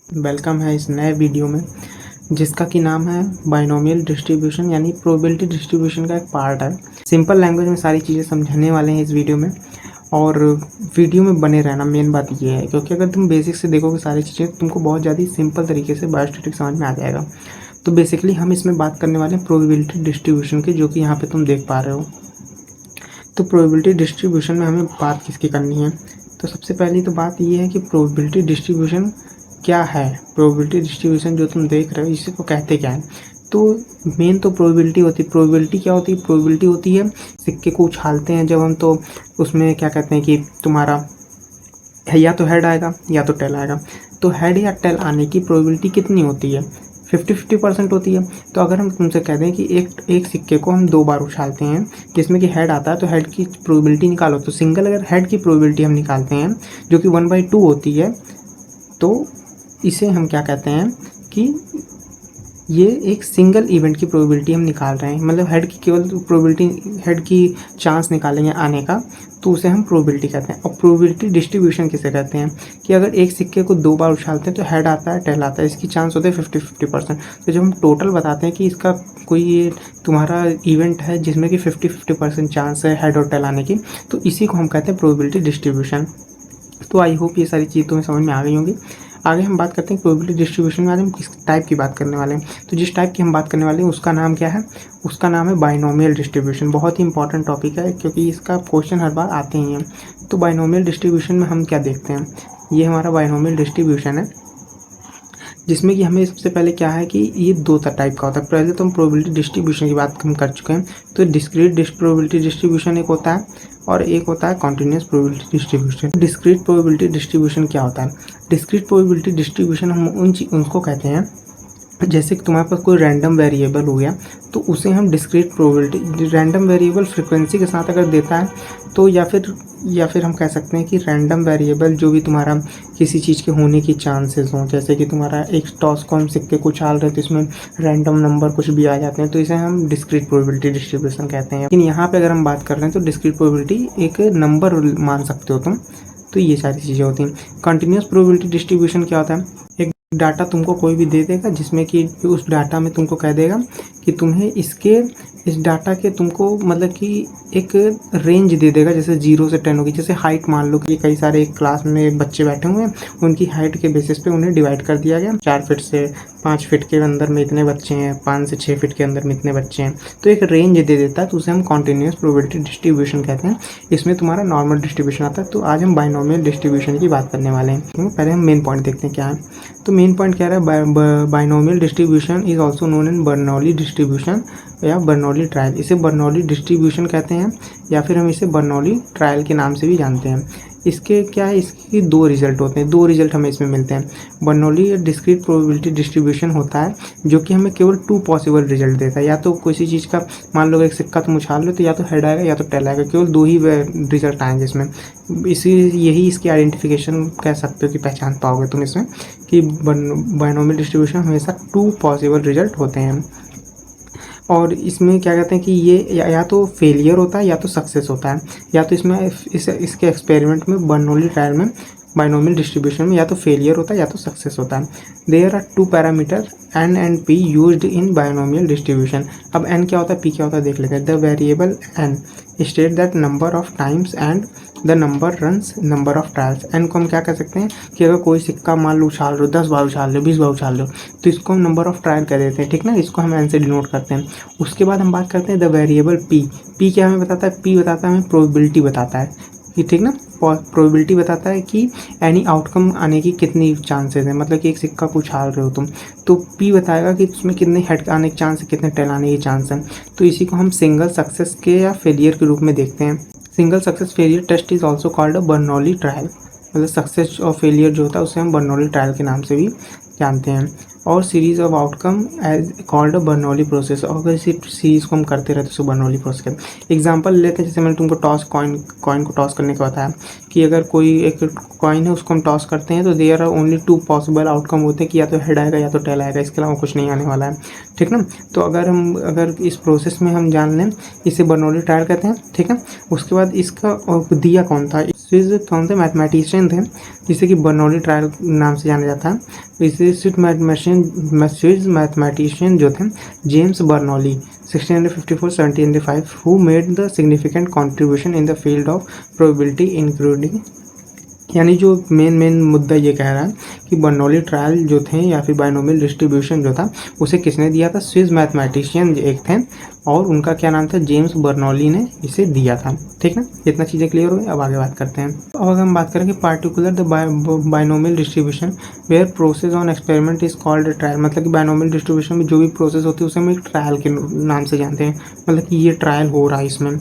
Welcome है इस नए वीडियो में जिसका कि नाम है बाइनोमियल डिस्ट्रीब्यूशन यानी प्रोबेबिलिटी डिस्ट्रीब्यूशन का एक पार्ट है। सिंपल लैंग्वेज में सारी चीज़ें समझाने वाले हैं इस वीडियो में और वीडियो में बने रहना मेन बात ये है, क्योंकि अगर तुम बेसिक से देखोगे सारी चीज़ें तुमको बहुत ज़्यादा सिंपल तरीके से बायोस्टैटिक्स समझ में आ जाएगा। तो बेसिकली हम इसमें बात करने वाले हैं प्रोबेबिलिटी डिस्ट्रीब्यूशन की, जो कि यहाँ पे तुम देख पा रहे हो। तो प्रोबेबिलिटी डिस्ट्रीब्यूशन में हमें बात किसकी करनी है? तो सबसे पहली तो बात ये है कि प्रोबेबिलिटी डिस्ट्रीब्यूशन क्या है। प्रोबेबिलिटी डिस्ट्रीब्यूशन जो तुम देख रहे हो इसी को कहते क्या है? तो मेन तो प्रोबेबिलिटी होती है। प्रोबेबिलिटी क्या होती है? प्रोबेबिलिटी होती है सिक्के को उछालते हैं जब हम, तो उसमें क्या कहते हैं कि तुम्हारा या तो हेड आएगा या तो टेल आएगा। तो हेड या टेल आने की प्रोबेबिलिटी कितनी होती है? 50-50% होती है। तो अगर हम तुमसे कह दें कि एक सिक्के को हम 2 बार उछालते हैं जिसमें कि हेड आता है, तो हेड की प्रोबेबिलिटी निकालो। तो सिंगल अगर हेड की प्रोबेबिलिटी हम निकालते हैं जो कि 1/2 होती है, तो इसे हम क्या कहते हैं कि ये एक सिंगल इवेंट की प्रोबेबिलिटी हम निकाल रहे हैं। मतलब हेड की केवल प्रोबेबिलिटी, हेड की चांस निकालेंगे आने का, तो उसे हम प्रोबेबिलिटी कहते हैं। और प्रोबेबिलिटी डिस्ट्रीब्यूशन किसे कहते हैं? कि अगर एक सिक्के को 2 बार उछालते हैं तो हेड आता है टेल आता है, इसकी चांस होते हैं 50-50%। तो जब हम टोटल बताते हैं कि इसका कोई ये तुम्हारा इवेंट है जिसमें कि 50-50% चांस है हेड और टेल आने की, तो इसी को हम कहते हैं प्रोबेबिलिटी डिस्ट्रीब्यूशन। तो आई होप ये सारी चीज़ तुम्हें समझ में आ गई होंगी। आगे हम बात करते हैं प्रोबेबिलिटी डिस्ट्रीब्यूशन में। आज हम किस टाइप की बात करने वाले हैं? तो जिस टाइप की हम बात करने वाले हैं उसका नाम क्या है? उसका नाम है बाइनोमियल डिस्ट्रीब्यूशन। बहुत ही इंपॉर्टेंट टॉपिक है क्योंकि इसका क्वेश्चन हर बार आते ही हैं। तो बाइनोमियल डिस्ट्रीब्यूशन में हम क्या देखते हैं? ये हमारा बाइनोमियल डिस्ट्रीब्यूशन है जिसमें कि हमें सबसे पहले क्या है कि ये 2 टाइप का होता है। पहले तो हम प्रोबेबिलिटी डिस्ट्रीब्यूशन की बात हम कर चुके हैं। तो डिस्क्रीट प्रोबेबिलिटी डिस्ट्रीब्यूशन एक होता है और एक होता है continuous probability distribution. Discrete probability distribution क्या होता है? डिस्क्रीट प्रोबेबिलिटी डिस्ट्रीब्यूशन हम उनको कहते हैं जैसे कि तुम्हारे पास कोई रैंडम वेरिएबल हो गया, तो उसे हम discrete probability, random variable frequency के साथ अगर देता है तो या फिर हम कह सकते हैं कि रैंडम वेरिएबल जो भी तुम्हारा किसी चीज़ के होने की चांसेस हों, जैसे कि तुम्हारा एक टॉस को हम सिक्के को उछाल रहे हैं तो इसमें रैंडम नंबर कुछ भी आ जाते हैं, तो इसे हम डिस्क्रीट प्रोबेबिलिटी डिस्ट्रीब्यूशन कहते हैं। लेकिन यहाँ पे अगर हम बात कर रहे हैं तो डिस्क्रीट प्रोबेबिलिटी एक नंबर मान सकते हो तुम। तो ये सारी चीज़ें होती हैं। कंटिन्यूस प्रोबेबिलिटी डिस्ट्रीब्यूशन क्या होता है? एक डाटा तुमको कोई भी दे देगा जिसमें कि उस डाटा में तुमको कह देगा कि तुम्हें इस डाटा के तुमको मतलब कि एक रेंज दे देगा, जैसे 0 से 10 होगी। जैसे हाइट मान लो कि कई सारे एक क्लास में बच्चे बैठे हुए हैं, उनकी हाइट के बेसिस पे उन्हें डिवाइड कर दिया गया। 4 फीट से 5 फीट के अंदर में इतने बच्चे हैं, 5 से 6 फीट के अंदर में इतने बच्चे हैं, तो एक रेंज दे देता है। तो उसे हम कॉन्टिन्यूस प्रोबेबिलिटी डिस्ट्रीब्यूशन कहते हैं। इसमें तुम्हारा नॉर्मल डिस्ट्रीब्यूशन आता है। तो आज हम बाइनोमियल डिस्ट्रीब्यूशन की बात करने वाले हैं। तो पहले हम मेन पॉइंट देखते हैं क्या है। तो मेन पॉइंट क्या रहा है? Binomial distribution is also known in Bernoulli distribution या बर्नौली ट्रायल। इसे बर्नौली डिस्ट्रीब्यूशन कहते हैं या फिर हम इसे बर्नौली ट्रायल के नाम से भी जानते हैं। इसके क्या है? इसके 2 रिजल्ट होते हैं। 2 रिजल्ट हमें इसमें मिलते हैं। बर्नौली डिस्क्रीट प्रोबेबिलिटी डिस्ट्रीब्यूशन होता है जो कि हमें केवल 2 पॉसिबल रिजल्ट देता है। या तो किसी चीज़ का मान लो एक सिक्का तुम उछाल लो तो या तो हेड आएगा या तो टेल आएगा, केवल 2 ही रिजल्ट आएंगे इसमें। यही इसकी आइडेंटिफिकेशन कह सकते हो कि पहचान पाओगे तुम इसमें कि बाइनोमियल डिस्ट्रीब्यूशन हमेशा 2 पॉसिबल रिजल्ट होते हैं। और इसमें क्या कहते हैं कि ये या तो फेलियर होता है या तो सक्सेस होता है। या तो इसमें इसके एक्सपेरिमेंट में बर्नौली ट्रायल में बाइनोमियल डिस्ट्रीब्यूशन में या तो फेलियर होता है या तो सक्सेस होता है। There are 2 parameter n and p used in binomial distribution. अब एन क्या होता है, पी क्या होता है देख लेते हैं। The variable n state that number of times and the number runs number of trials. N को हम क्या कह सकते हैं कि अगर कोई सिक्का मान लो उछाल रहे हो, 10 बार उछाल रहे हो, 20 बार उछाल रहे हो, तो इसको हम नंबर ऑफ ट्रायल कह देते हैं, ठीक ना। इसको हम एन से डिनोट करते हैं। उसके बाद हम बात करते हैं द वेरिएबल पी। पी क्या हमें बताता है? पी बताता है हमें प्रोबेबिलिटी बताता है कि, ठीक ना, प्रोबेबिलिटी बताता है कि एनी आउटकम आने की कितनी चांसेस है। मतलब कि एक सिक्का को उछाल रहे हो तुम, तो पी बताएगा कि उसमें कितने हेड आने के चांस है, कितने टेल आने के चांस हैं। तो इसी को हम सिंगल सक्सेस के या फेलियर के रूप में देखते हैं। Single success failure test is also called a Bernoulli trial. मतलब सक्सेस और फेलियर जो होता है उसे हम बर्नौली ट्रायल के नाम से भी जानते हैं। और series of outcome as called a Bernoulli process. और अगर इसी सीरीज को हम करते रहते तो बर्नौली प्रोसेस कहते हैं। एग्जाम्पल लेते हैं, जैसे मैंने तुमको कॉइन को टॉस करने का बताया कि अगर कोई एक कॉइन है उसको हम टॉस करते हैं तो there are only 2 possible outcome होते हैं कि या तो हेड आएगा या तो टेल आएगा, इसके अलावा कुछ नहीं आने वाला है, ठीक ना। तो अगर इस प्रोसेस में हम जान लें, इसे बर्नौली ट्रायल कहते हैं, ठीक है। उसके बाद इसका दिया कौन था? कौन से मैथमेटिशियन थे जिसे कि बर्नौली ट्रायल नाम से जाना जाता है। इसे स्विस मैथमेटिशियन जो थे James Bernoulli 1654-1705 who made the significant contribution in the field of probability including, यानी जो मेन मुद्दा ये कह रहा है कि बर्नौली ट्रायल जो थे या फिर बाइनोमियल डिस्ट्रीब्यूशन जो था उसे किसने दिया था, स्विस मैथमेटिशियन एक थे और उनका क्या नाम था, जेम्स बर्नौली ने इसे दिया था। ठीक ना, इतना चीज़ें क्लियर हो गई। अब आगे बात करते हैं। अब अगर हम बात करें कि particular the binomial distribution where process on experiment is called trial, मतलब कि बाइनोमियल डिस्ट्रीब्यूशन में जो भी प्रोसेस होती है उसे हम एक ट्रायल के नाम से जानते हैं, मतलब कि ये ट्रायल हो रहा है इसमें।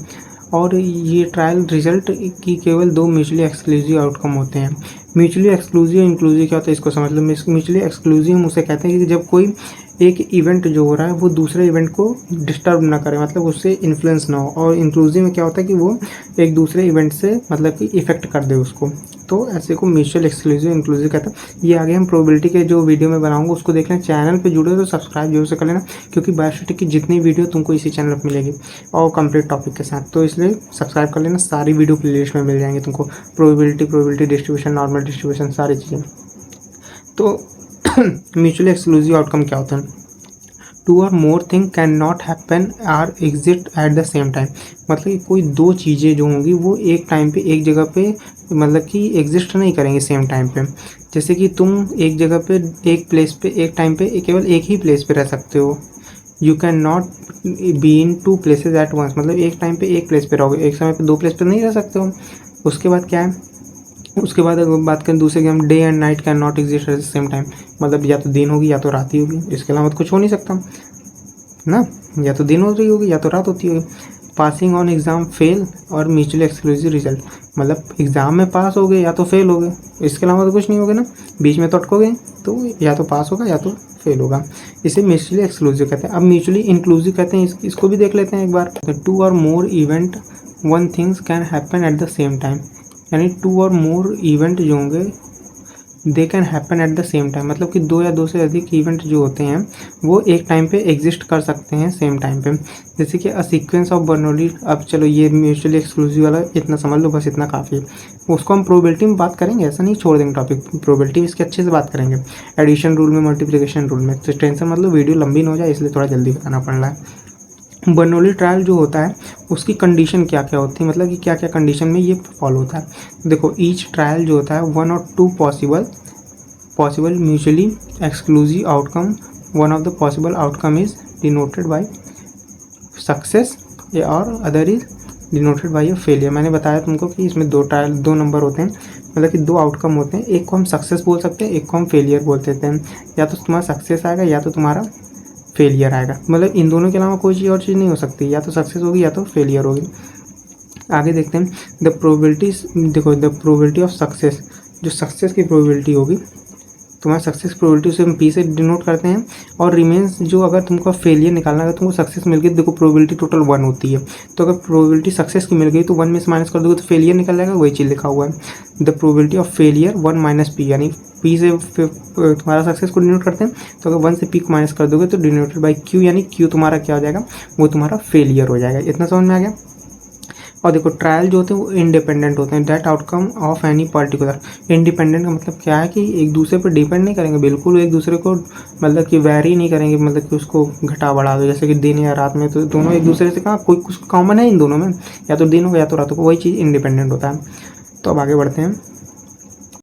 और ये ट्रायल रिजल्ट की केवल दो म्यूचुअली एक्सक्लूसिव आउटकम होते हैं। म्यूचुअली एक्सक्लूसिव इंक्लूसिव क्या होता है इसको समझ लो। म्यूचुअली एक्सक्लूसिव हम उसे कहते हैं कि जब कोई एक इवेंट जो हो रहा है वो दूसरे इवेंट को डिस्टर्ब ना करे, मतलब उससे इन्फ्लुएंस ना हो। और इंक्लूसिव में क्या होता है कि वो एक दूसरे इवेंट से मतलब कि इफेक्ट कर दे उसको, तो ऐसे को म्यूचुअल एक्सक्लूसिव इंक्लूसिव कहता है। ये आगे हम प्रोबेबिलिटी के जो वीडियो में बनाऊंगा उसको देख लें। चैनल पे जुड़े हो तो सब्सक्राइब जरूर से कर लेना, क्योंकि बायोस्टैटिक की जितनी वीडियो तुमको इसी चैनल पर मिलेगी और कंप्लीट टॉपिक के साथ, तो इसलिए सब्सक्राइब कर लेना। सारी वीडियो प्लेलिस्ट में मिल जाएंगे तुमको, प्रोबेबिलिटी डिस्ट्रीब्यूशन, नॉर्मल डिस्ट्रीब्यूशन, सारी चीज़ें। तो म्यूचुअली एक्सक्लूसिव आउटकम क्या होता है, टू और more thing can not happen or exist at the same time, मतलब कि कोई दो चीज़ें जो होंगी वो एक टाइम पे एक जगह पे मतलब कि एग्जिस्ट नहीं करेंगे सेम टाइम पे। जैसे कि तुम एक जगह पे एक प्लेस पे एक टाइम पे केवल एक ही प्लेस पे रह सकते हो। You can not be in two places at once, मतलब एक टाइम पे एक प्लेस पे रहोगे, एक समय पे दो प्लेस पे नहीं रह सकते हो। उसके बाद क्या है, उसके बाद अगर बात करें दूसरे की, हम day and night can not exist at the same time, मतलब या तो दिन होगी या तो रात ही होगी, इसके अलावा तो कुछ हो नहीं सकता ना, या तो दिन हो रही होगी या तो रात होती होगी। पासिंग ऑन एग्जाम फेल और म्यूचुअली एक्सक्लूसिव रिजल्ट, मतलब एग्जाम में पास हो गए या तो फेल हो गए, इसके अलावा तो कुछ नहीं होगा ना, बीच में तो अटकोगे तो या तो पास होगा या तो फेल होगा। इसे म्यूचुअली एक्सक्लूसिव कहते हैं। अब म्यूचुअली इंक्लूसिव कहते हैं, इसको भी देख लेते हैं एक बार। टू और more event one things can happen at the same time, यानी टू और मोर इवेंट जो होंगे they can happen at the same time, मतलब कि दो या दो से अधिक इवेंट जो होते हैं वो एक टाइम पे एग्जिस्ट कर सकते हैं सेम टाइम पे। जैसे कि अ सीक्वेंस ऑफ बर्नौली, अब चलो ये म्यूचुअली एक्सक्लूसिव वाला इतना समझ लो, बस इतना काफ़ी है। उसको हम प्रोबेबिलिटी में बात करेंगे, ऐसा नहीं छोड़ देंगे टॉपिक, प्रोबेबिलिटी इसके अच्छे से बात करेंगे, एडिशन रूल में, मल्टीप्लिकेशन रूल में। तो टेंशन मतलब वीडियो लंबी ना हो जाए, इसलिए थोड़ा जल्दी बताना पड़ रहा है। बर्नौली ट्रायल जो होता है उसकी कंडीशन क्या क्या होती है, मतलब कि क्या क्या कंडीशन में ये फॉलो होता है। देखो, ईच ट्रायल जो होता है वन और two possible mutually exclusive outcome, one of the possible outcome is denoted by success और other is denoted by a failure. मैंने बताया तुमको कि इसमें दो नंबर होते हैं, मतलब कि दो आउटकम होते हैं, एक को हम सक्सेस बोल सकते हैं, एक को हम फेलियर बोल देते हैं। या तो तुम्हारा सक्सेस आएगा या तो तुम्हारा फेलियर आएगा, मतलब इन दोनों के अलावा कोई चीज़ और चीज़ नहीं हो सकती, या तो सक्सेस होगी या तो फेलियर होगी। आगे देखते हैं द प्रोबेबिलिटीज। देखो, द प्रोबेबिलिटी ऑफ सक्सेस, जो सक्सेस की प्रोबेबिलिटी होगी, तुम्हारा सक्सेस प्रोबेबिलिटी उसे हम पी से डिनोट करते हैं। और रिमेंस, जो अगर तुमको फेलियर निकालना है, तुमको सक्सेस मिल गई, देखो प्रोबेबिलिटी टोटल 1 होती है, तो अगर प्रोबेबिलिटी सक्सेस की मिल गई तो 1 में से माइनस कर दोगे तो फेलियर निकल जाएगा, वही चीज़ लिखा हुआ है। The probability of failure 1 minus P, यानी पी से तुम्हारा सक्सेस को डिनोट करते हैं, तो अगर 1 से पी को माइनस कर दोगे तो डिनोटेड बाई क्यू, यानी क्यू तुम्हारा क्या हो जाएगा, वो तुम्हारा फेलियर हो जाएगा। इतना समझ में आ गया। और देखो, ट्रायल जो होते हैं वो इंडिपेंडेंट होते हैं, that outcome of any particular. Independent का मतलब क्या है कि एक दूसरे पर डिपेंड नहीं करेंगे, बिल्कुल एक दूसरे को मतलब कि वैरी नहीं करेंगे, मतलब कि उसको घटा बढ़ा दो, जैसे कि दिन या रात में, तो दोनों एक दूसरे से कहाँ कोई कुछ कॉमन है इन दोनों में, या तो दिन होगा या तो रात होगा, वही चीज़ इंडिपेंडेंट होता है। तो अब आगे बढ़ते हैं।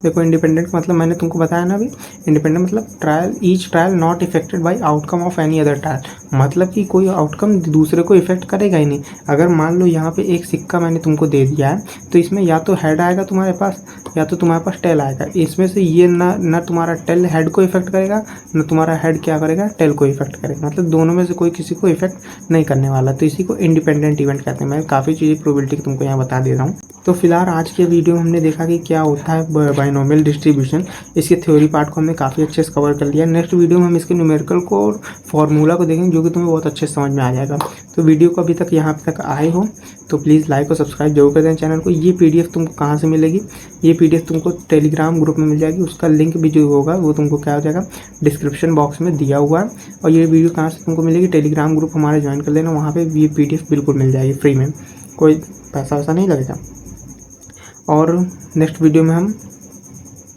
देखो, इंडिपेंडेंट मतलब मैंने तुमको बताया ना अभी, इंडिपेंडेंट मतलब each trial not affected by outcome of any other trial, मतलब कि कोई आउटकम दूसरे को इफेक्ट करेगा ही नहीं। अगर मान लो यहाँ पे एक सिक्का मैंने तुमको दे दिया है, तो इसमें या तो हेड आएगा तुम्हारे पास या तो तुम्हारे पास टेल आएगा, इसमें से ये ना तुम्हारा टेल हेड को इफेक्ट करेगा, न तुम्हारा हेड क्या करेगा, टेल को इफेक्ट करेगा, मतलब दोनों में से कोई किसी को इफेक्ट नहीं करने वाला, तो इसी को इंडिपेंडेंट इवेंट कहते हैं। मैं काफ़ी चीज़ें प्रोबेबिलिटी तुमको यहाँ बता दे रहा हूँ। तो फिलहाल आज के वीडियो में हमने देखा कि क्या होता है बाइनोमियल डिस्ट्रीब्यूशन, इसके थ्योरी पार्ट को हमने काफ़ी अच्छे से कवर कर लिया। नेक्स्ट वीडियो में हम इसके न्यूमेरिकल को और फॉर्मूला को देखेंगे, जो कि तुम्हें बहुत अच्छे से समझ में आ जाएगा। तो वीडियो को अभी तक यहाँ तक आए हो तो प्लीज़ लाइक और सब्सक्राइब जरूर कर दें चैनल को। ये पीडीएफ तुमको कहाँ से मिलेगी, ये पीडीएफ तुमको टेलीग्राम ग्रुप में मिल जाएगी, उसका लिंक भी जो होगा वो तुमको क्या हो जाएगा, डिस्क्रिप्शन बॉक्स में दिया हुआ है। और ये वीडियो कहाँ से तुमको मिलेगी, टेलीग्राम ग्रुप हमारा ज्वाइन कर लेना, वहाँ पर ये पीडीएफ बिल्कुल मिल जाएगी फ्री में, कोई पैसा वैसा नहीं लगेगा। और नेक्स्ट वीडियो में हम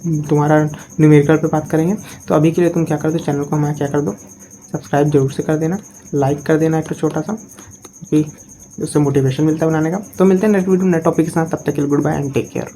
तुम्हारा न्यूमेरिकल पे बात करेंगे। तो अभी के लिए तुम क्या कर दो, चैनल को हमारा क्या कर दो, सब्सक्राइब जरूर से कर देना, लाइक कर देना एक तो छोटा सा, क्योंकि उससे मोटिवेशन मिलता है बनाने का। तो मिलते हैं नेक्स्ट वीडियो नेक्स्ट टॉपिक के साथ, तब तक के लिए good bye and take care.